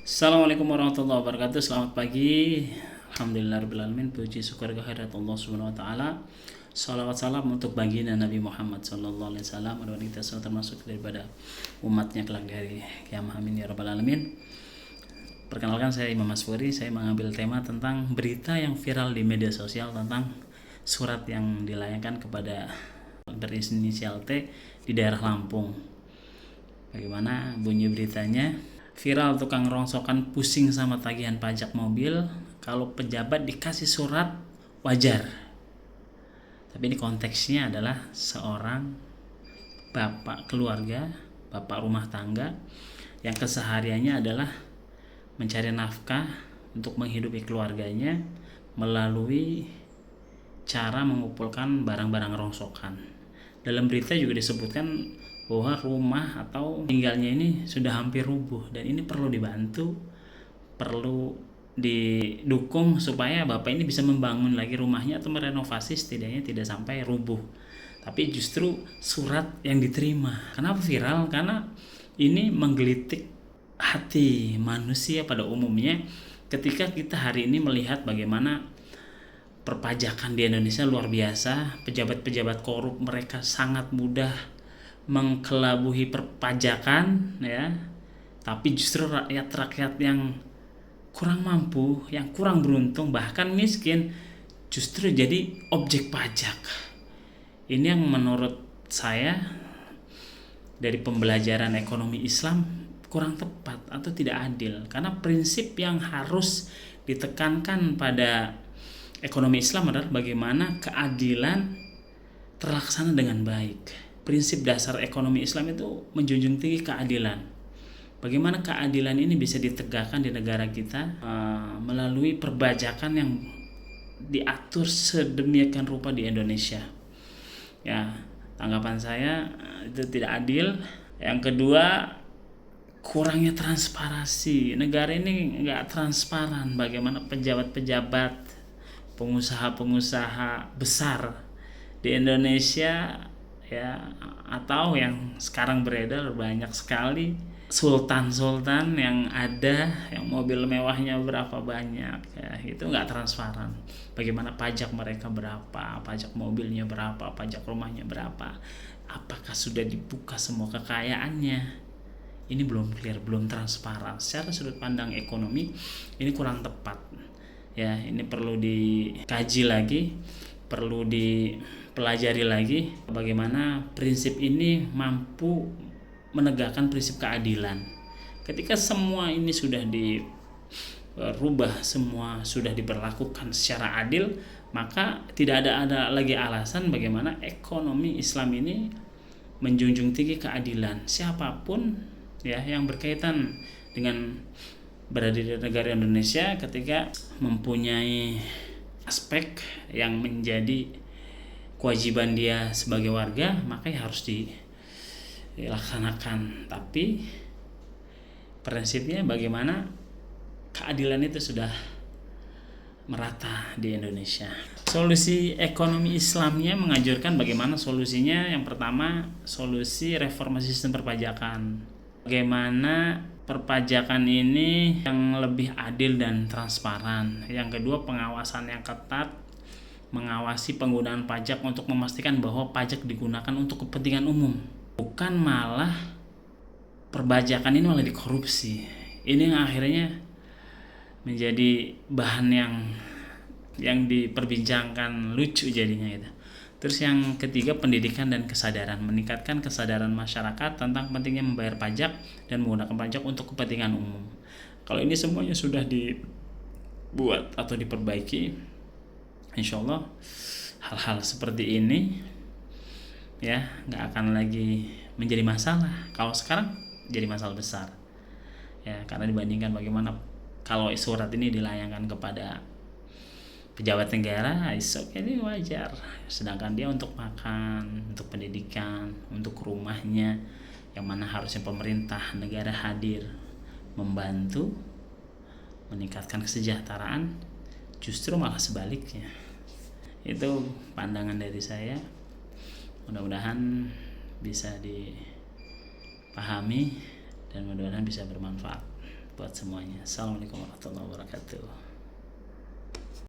Assalamualaikum warahmatullahi wabarakatuh. Selamat pagi. Alhamdulillahirrahmanirrahim. Puji syukur kehadirat Allah subhanahu wa ta'ala. Salawat salam untuk baginda Nabi Muhammad sallallahu alaihi wasallam. Mudah-mudahan kita semua termasuk daripada umatnya kelak dari kiamat. Amin ya rabbal alamin. Perkenalkan, saya Imam Masfuri. Saya mengambil tema tentang berita yang viral di media sosial tentang surat yang dilayangkan kepada berinisial T di daerah Lampung. Bagaimana bunyi beritanya? Viral tukang rongsokan pusing sama tagihan pajak mobil, kalau pejabat dikasih surat wajar. Tapi ini konteksnya adalah seorang bapak keluarga, bapak rumah tangga yang kesehariannya adalah mencari nafkah untuk menghidupi keluarganya melalui cara mengumpulkan barang-barang rongsokan. Dalam berita juga disebutkan bahwa rumah atau tinggalnya ini sudah hampir rubuh dan ini perlu dibantu, perlu didukung supaya bapak ini bisa membangun lagi rumahnya atau merenovasi, setidaknya tidak sampai rubuh. Tapi justru surat yang diterima. Kenapa viral? Karena ini menggelitik hati manusia pada umumnya ketika kita hari ini melihat bagaimana perpajakan di Indonesia luar biasa. Pejabat-pejabat korup mereka sangat mudah mengkelabuhi perpajakan, ya, tapi justru rakyat-rakyat yang kurang mampu, yang kurang beruntung, bahkan miskin, justru jadi objek pajak. Ini yang menurut saya dari pembelajaran ekonomi Islam kurang tepat atau tidak adil, karena prinsip yang harus ditekankan pada ekonomi Islam adalah bagaimana keadilan terlaksana dengan baik. Prinsip dasar ekonomi Islam itu menjunjung tinggi keadilan. Bagaimana keadilan ini bisa ditegakkan di negara kita melalui perbajakan yang diatur sedemikian rupa di Indonesia. Ya, tanggapan saya itu tidak adil. Yang kedua, kurangnya transparansi. Negara ini nggak transparan. Bagaimana pejabat-pejabat, pengusaha-pengusaha besar di Indonesia, ya, atau yang sekarang beredar banyak sekali sultan-sultan yang ada, yang mobil mewahnya berapa banyak, ya, itu nggak transparan. Bagaimana pajak mereka berapa, pajak mobilnya berapa, pajak rumahnya berapa, apakah sudah dibuka semua kekayaannya? Ini belum clear, belum transparan. Secara sudut pandang ekonomi ini kurang tepat, ya. Ini perlu dikaji lagi, perlu dipelajari lagi bagaimana prinsip ini mampu menegakkan prinsip keadilan. Ketika semua ini sudah dirubah, semua sudah diberlakukan secara adil, maka tidak ada lagi alasan bagaimana ekonomi Islam ini menjunjung tinggi keadilan. Siapapun, ya, yang berkaitan dengan berada di negara Indonesia, ketika mempunyai aspek yang menjadi kewajiban dia sebagai warga, maka harus dilaksanakan. Tapi prinsipnya bagaimana keadilan itu sudah merata di Indonesia. Solusi ekonomi Islamnya menganjurkan bagaimana solusinya. Yang pertama, solusi reformasi sistem perpajakan. Bagaimana perpajakan ini yang lebih adil dan transparan. Yang kedua, pengawasan yang ketat, mengawasi penggunaan pajak untuk memastikan bahwa pajak digunakan untuk kepentingan umum, bukan malah perpajakan ini malah dikorupsi. Ini yang akhirnya menjadi bahan yang diperbincangkan, lucu jadinya gitu. Terus yang ketiga, pendidikan dan kesadaran, meningkatkan kesadaran masyarakat tentang pentingnya membayar pajak dan menggunakan pajak untuk kepentingan umum. Kalau ini semuanya sudah dibuat atau diperbaiki, insya Allah hal-hal seperti ini, ya, nggak akan lagi menjadi masalah. Kalau sekarang jadi masalah besar, ya, karena dibandingkan bagaimana kalau surat ini dilayangkan kepada pejabat negara, ini wajar. Sedangkan dia untuk makan, untuk pendidikan, untuk rumahnya, yang mana harusnya pemerintah negara hadir membantu meningkatkan kesejahteraan, justru malah sebaliknya. Itu pandangan dari saya. Mudah-mudahan bisa dipahami dan mudah-mudahan bisa bermanfaat. buat semuanya. Assalamualaikum warahmatullahi wabarakatuh.